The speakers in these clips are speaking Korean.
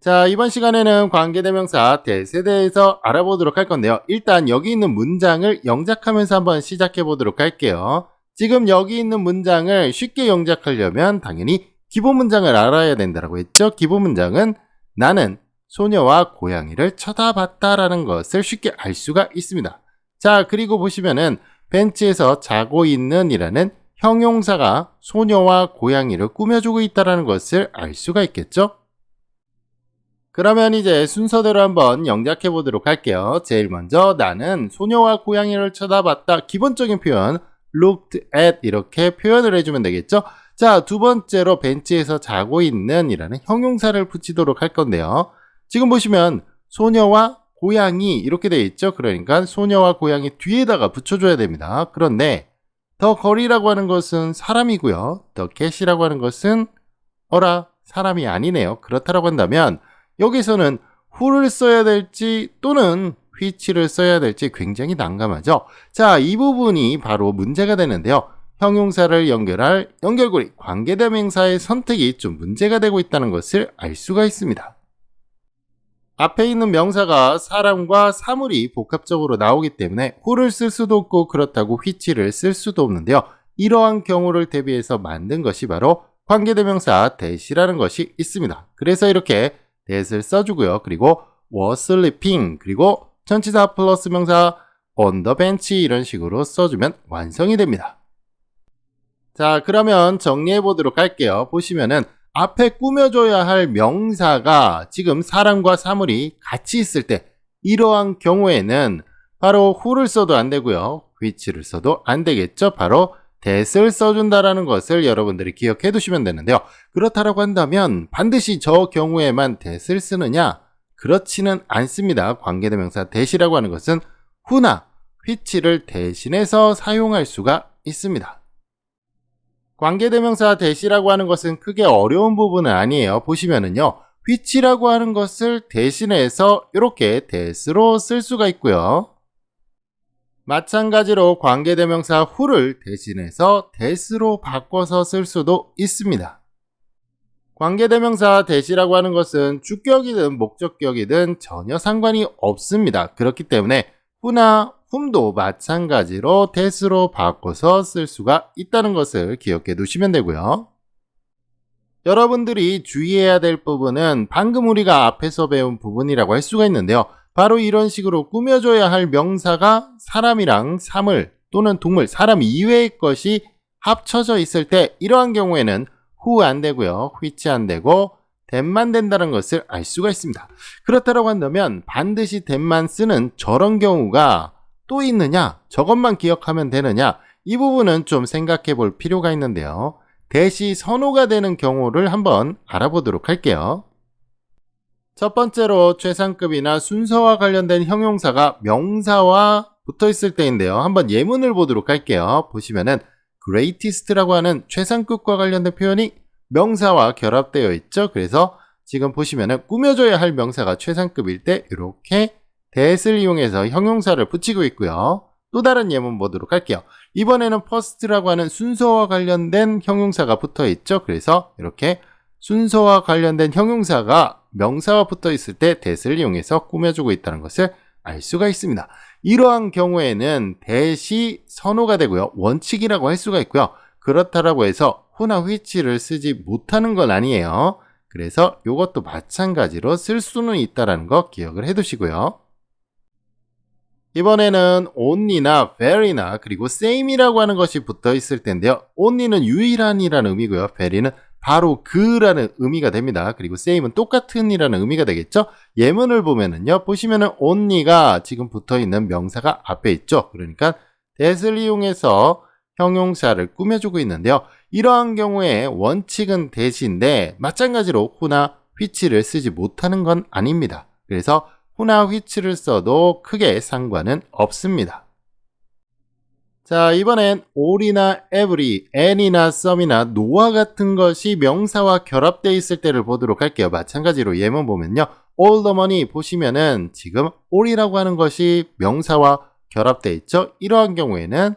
자, 이번 시간에는 관계대명사 대세에 대해서 알아보도록 할 건데요. 일단 여기 있는 문장을 영작하면서 한번 시작해 보도록 할게요. 지금 여기 있는 문장을 쉽게 영작하려면 당연히 기본 문장을 알아야 된다고 했죠. 기본 문장은 나는 소녀와 고양이를 쳐다봤다라는 것을 쉽게 알 수가 있습니다. 자, 그리고 보시면은 벤치에서 자고 있는 이라는 형용사가 소녀와 고양이를 꾸며주고 있다는 것을 알 수가 있겠죠. 그러면 이제 순서대로 한번 영작해 보도록 할게요. 제일 먼저 나는 소녀와 고양이를 쳐다봤다. 기본적인 표현 looked at 이렇게 표현을 해주면 되겠죠. 자, 두 번째로 벤치에서 자고 있는 이라는 형용사를 붙이도록 할 건데요. 지금 보시면 소녀와 고양이 이렇게 되어 있죠. 그러니까 소녀와 고양이 뒤에다가 붙여줘야 됩니다. 그런데 더 걸이라고 하는 것은 사람이고요. 더 캣이라고 하는 것은 어라 사람이 아니네요. 그렇다라고 한다면 여기서는 who를 써야 될지 또는 which를 써야 될지 굉장히 난감하죠. 자, 이 부분이 바로 문제가 되는데요. 형용사를 연결할 연결고리 관계대명사의 선택이 좀 문제가 되고 있다는 것을 알 수가 있습니다. 앞에 있는 명사가 사람과 사물이 복합적으로 나오기 때문에 who를 쓸 수도 없고 그렇다고 which를 쓸 수도 없는데요. 이러한 경우를 대비해서 만든 것이 바로 관계대명사 that이라는 것이 있습니다. 그래서 이렇게 that을 써주고요. 그리고 was sleeping 그리고 전치사 플러스 명사 on the bench 이런 식으로 써주면 완성이 됩니다. 자, 그러면 정리해 보도록 할게요. 보시면은 앞에 꾸며줘야 할 명사가 지금 사람과 사물이 같이 있을 때 이러한 경우에는 바로 who를 써도 안 되고요. which를 써도 안 되겠죠. 바로 that을 써준다라는 것을 여러분들이 기억해 두시면 되는데요. 그렇다라고 한다면 반드시 저 경우에만 that을 쓰느냐? 그렇지는 않습니다. 관계대명사 that이라고 하는 것은 who나 which를 대신해서 사용할 수가 있습니다. 관계대명사 that이라고 하는 것은 크게 어려운 부분은 아니에요. 보시면은요. which라고 하는 것을 대신해서 이렇게 that으로 쓸 수가 있고요. 마찬가지로 관계대명사 who를 대신해서 that으로 바꿔서 쓸 수도 있습니다. 관계대명사 that이라고 하는 것은 주격이든 목적격이든 전혀 상관이 없습니다. 그렇기 때문에 who나 whom도 마찬가지로 that으로 바꿔서 쓸 수가 있다는 것을 기억해 두시면 되고요. 여러분들이 주의해야 될 부분은 방금 우리가 앞에서 배운 부분이라고 할 수가 있는데요. 바로 이런 식으로 꾸며줘야 할 명사가 사람이랑 사물 또는 동물, 사람 이외의 것이 합쳐져 있을 때 이러한 경우에는 who 안 되고요. which 안 되고 that만 된다는 것을 알 수가 있습니다. 그렇다고 한다면 반드시 that만 쓰는 저런 경우가 또 있느냐? 저것만 기억하면 되느냐? 이 부분은 좀 생각해 볼 필요가 있는데요. that이 선호가 되는 경우를 한번 알아보도록 할게요. 첫 번째로 최상급이나 순서와 관련된 형용사가 명사와 붙어 있을 때인데요. 한번 예문을 보도록 할게요. 보시면은 greatest라고 하는 최상급과 관련된 표현이 명사와 결합되어 있죠. 그래서 지금 보시면은 꾸며줘야 할 명사가 최상급일 때 이렇게 that을 이용해서 형용사를 붙이고 있고요. 또 다른 예문 보도록 할게요. 이번에는 first라고 하는 순서와 관련된 형용사가 붙어 있죠. 그래서 이렇게 순서와 관련된 형용사가 명사와 붙어 있을 때 that을 이용해서 꾸며주고 있다는 것을 알 수가 있습니다. 이러한 경우에는 that이 선호가 되고요. 원칙이라고 할 수가 있고요. 그렇다라고 해서 who나 which를 쓰지 못하는 건 아니에요. 그래서 이것도 마찬가지로 쓸 수는 있다는 거 기억을 해두시고요. 이번에는 only나 very나 그리고 same이라고 하는 것이 붙어 있을 텐데요. only는 유일한이라는 의미고요. very는 바로 그라는 의미가 됩니다. 그리고 same은 똑같은이라는 의미가 되겠죠. 예문을 보면은요. 보시면은 only가 지금 붙어 있는 명사가 앞에 있죠. 그러니까 that을 이용해서 형용사를 꾸며주고 있는데요. 이러한 경우에 원칙은 that인데 마찬가지로 who나 which를 쓰지 못하는 건 아닙니다. 그래서 who나 which를 써도 크게 상관은 없습니다. 자, 이번엔 all이나 every, any나 some이나 no와 같은 것이 명사와 결합되어 있을 때를 보도록 할게요. 마찬가지로 예문 보면요. all the money 보시면은 지금 all이라고 하는 것이 명사와 결합되어 있죠. 이러한 경우에는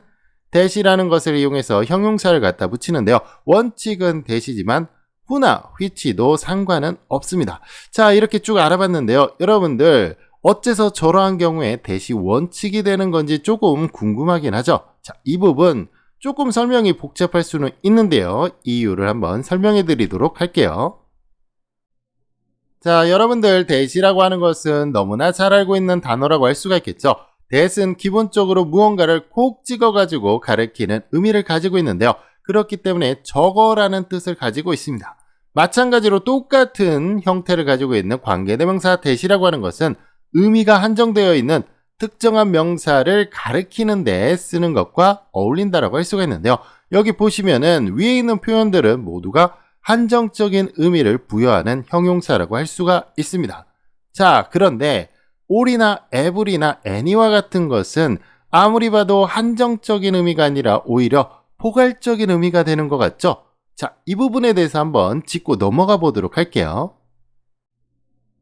that이라는 것을 이용해서 형용사를 갖다 붙이는데요. 원칙은 that이지만 who나 which도 상관은 없습니다. 자, 이렇게 쭉 알아봤는데요. 여러분들 어째서 저러한 경우에 대시 원칙이 되는 건지 조금 궁금하긴 하죠. 자, 이 부분 조금 설명이 복잡할 수는 있는데요. 이유를 한번 설명해 드리도록 할게요. 자, 여러분들 대시라고 하는 것은 너무나 잘 알고 있는 단어라고 할 수가 있겠죠. 대는 기본적으로 무언가를 콕 찍어가지고 가리키는 의미를 가지고 있는데요. 그렇기 때문에 저거라는 뜻을 가지고 있습니다. 마찬가지로 똑같은 형태를 가지고 있는 관계대명사 대시라고 하는 것은 의미가 한정되어 있는 특정한 명사를 가리키는 데 쓰는 것과 어울린다라고 할 수가 있는데요. 여기 보시면은 위에 있는 표현들은 모두가 한정적인 의미를 부여하는 형용사라고 할 수가 있습니다. 자, 그런데 all이나 every나 any와 같은 것은 아무리 봐도 한정적인 의미가 아니라 오히려 포괄적인 의미가 되는 것 같죠? 자, 이 부분에 대해서 한번 짚고 넘어가 보도록 할게요.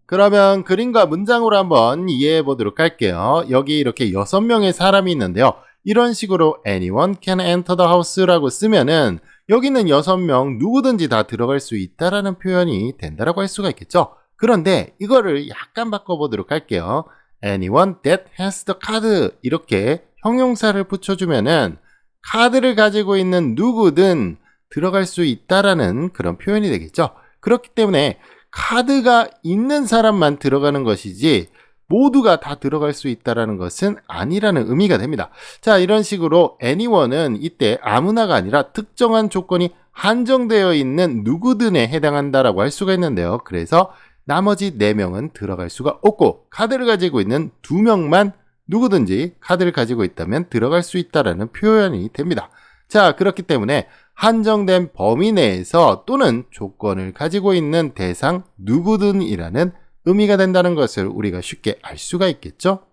그러면 그림과 문장으로 한번 이해해 보도록 할게요. 여기 이렇게 6명의 사람이 있는데요. 이런 식으로 anyone can enter the house라고 쓰면은 여기는 6명 누구든지 다 들어갈 수 있다라는 표현이 된다라고 할 수가 있겠죠. 그런데 이거를 약간 바꿔보도록 할게요. anyone that has the card 이렇게 형용사를 붙여주면은 카드를 가지고 있는 누구든 들어갈 수 있다라는 그런 표현이 되겠죠. 그렇기 때문에 카드가 있는 사람만 들어가는 것이지 모두가 다 들어갈 수 있다는 것은 아니라는 의미가 됩니다. 자, 이런 식으로 anyone은 이때 아무나가 아니라 특정한 조건이 한정되어 있는 누구든에 해당한다라고 할 수가 있는데요. 그래서 나머지 4명은 들어갈 수가 없고 카드를 가지고 있는 2명만 누구든지 카드를 가지고 있다면 들어갈 수 있다는 표현이 됩니다. 자, 그렇기 때문에 한정된 범위 내에서 또는 조건을 가지고 있는 대상 누구든이라는 의미가 된다는 것을 우리가 쉽게 알 수가 있겠죠?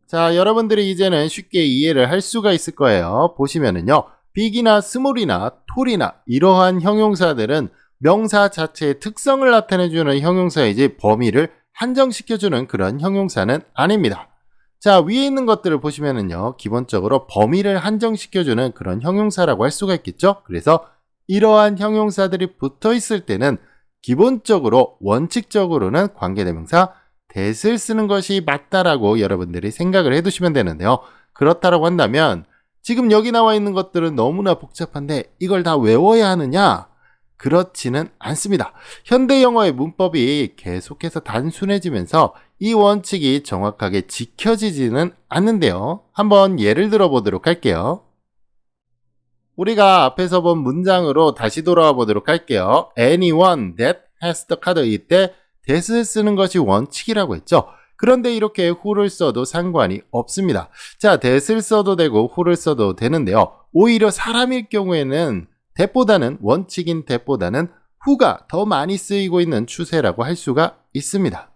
자, 여러분들이 이제는 쉽게 이해를 할 수가 있을 거예요. 보시면은요, 빅이나 스몰이나 톨이나 이러한 형용사들은 명사 자체의 특성을 나타내주는 형용사이지 범위를 한정시켜주는 그런 형용사는 아닙니다. 자, 위에 있는 것들을 보시면은요, 기본적으로 범위를 한정시켜주는 그런 형용사라고 할 수가 있겠죠? 그래서 이러한 형용사들이 붙어 있을 때는 기본적으로 원칙적으로는 관계대명사 that을 쓰는 것이 맞다라고 여러분들이 생각을 해두시면 되는데요. 그렇다라고 한다면 지금 여기 나와 있는 것들은 너무나 복잡한데 이걸 다 외워야 하느냐? 그렇지는 않습니다. 현대 영어의 문법이 계속해서 단순해지면서 이 원칙이 정확하게 지켜지지는 않는데요. 한번 예를 들어 보도록 할게요. 우리가 앞에서 본 문장으로 다시 돌아와 보도록 할게요. anyone that has the card 이때 that을 쓰는 것이 원칙이라고 했죠. 그런데 이렇게 who를 써도 상관이 없습니다. 자, that을 써도 되고 who를 써도 되는데요. 오히려 사람일 경우에는 that보다는 원칙인 that보다는 who가 더 많이 쓰이고 있는 추세라고 할 수가 있습니다.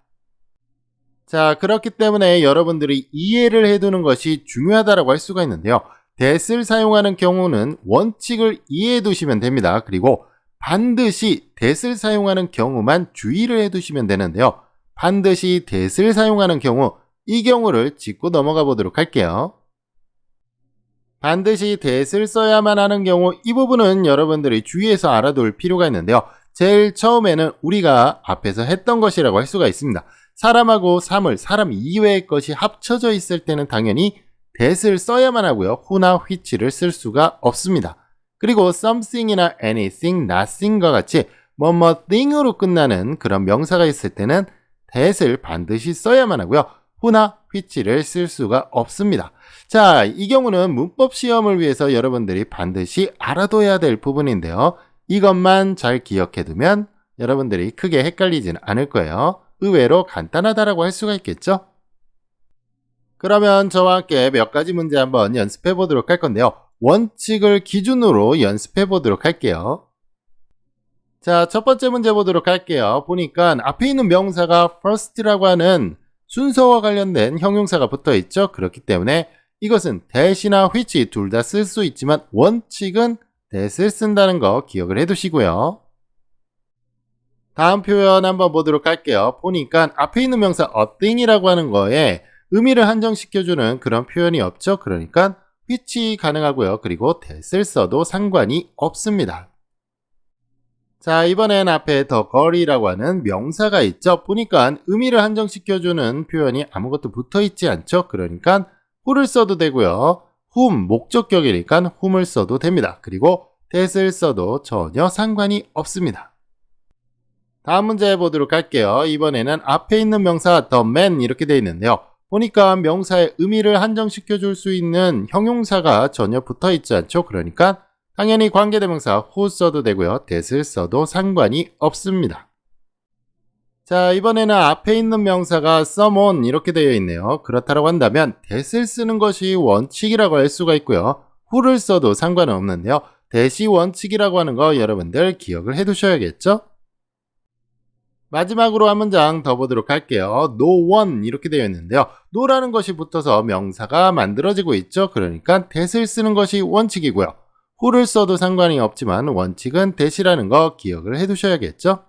자, 그렇기 때문에 여러분들이 이해를 해두는 것이 중요하다고 할 수가 있는데요. that을 사용하는 경우는 원칙을 이해해 두시면 됩니다. 그리고 반드시 that을 사용하는 경우만 주의를 해 두시면 되는데요. 반드시 that을 사용하는 경우, 이 경우를 짚고 넘어가 보도록 할게요. 반드시 that을 써야만 하는 경우, 이 부분은 여러분들이 주의해서 알아둘 필요가 있는데요. 제일 처음에는 우리가 앞에서 했던 것이라고 할 수가 있습니다. 사람하고 사물, 사람 이외의 것이 합쳐져 있을 때는 당연히 that을 써야만 하고요. who나 which를 쓸 수가 없습니다. 그리고 something이나 anything, nothing과 같이 뭐뭐 thing으로 끝나는 그런 명사가 있을 때는 that을 반드시 써야만 하고요. who나 which를 쓸 수가 없습니다. 자, 이 경우는 문법 시험을 위해서 여러분들이 반드시 알아둬야 될 부분인데요. 이것만 잘 기억해 두면 여러분들이 크게 헷갈리지는 않을 거예요. 의외로 간단하다라고 할 수가 있겠죠? 그러면 저와 함께 몇 가지 문제 한번 연습해 보도록 할 건데요. 원칙을 기준으로 연습해 보도록 할게요. 자, 첫 번째 문제 보도록 할게요. 보니까 앞에 있는 명사가 first라고 하는 순서와 관련된 형용사가 붙어 있죠. 그렇기 때문에 이것은 that이나 which 둘 다 쓸 수 있지만 원칙은 that을 쓴다는 거 기억을 해 두시고요. 다음 표현 한번 보도록 할게요. 보니까 앞에 있는 명사 a thing이라고 하는 거에 의미를 한정시켜주는 그런 표현이 없죠. 그러니까 which 가능하고요. 그리고 that을 써도 상관이 없습니다. 자, 이번엔 앞에 더 거리라고 하는 명사가 있죠. 보니까 의미를 한정시켜주는 표현이 아무것도 붙어 있지 않죠. 그러니까 who를 써도 되고요. whom 목적격이니까 whom을 써도 됩니다. 그리고 that을 써도 전혀 상관이 없습니다. 다음 문제 해보도록 할게요. 이번에는 앞에 있는 명사 the man 이렇게 되어 있는데요. 보니까 명사의 의미를 한정시켜 줄 수 있는 형용사가 전혀 붙어 있지 않죠. 그러니까 당연히 관계대명사 who 써도 되고요. that을 써도 상관이 없습니다. 자, 이번에는 앞에 있는 명사가 someone 이렇게 되어 있네요. 그렇다고 한다면 that을 쓰는 것이 원칙이라고 할 수가 있고요. who를 써도 상관은 없는데요. that이 원칙이라고 하는 거 여러분들 기억을 해 두셔야겠죠? 마지막으로 한 문장 더 보도록 할게요. no one 이렇게 되어 있는데요. no라는 것이 붙어서 명사가 만들어지고 있죠. 그러니까 that을 쓰는 것이 원칙이고요. who를 써도 상관이 없지만 원칙은 that이라는 거 기억을 해 두셔야겠죠.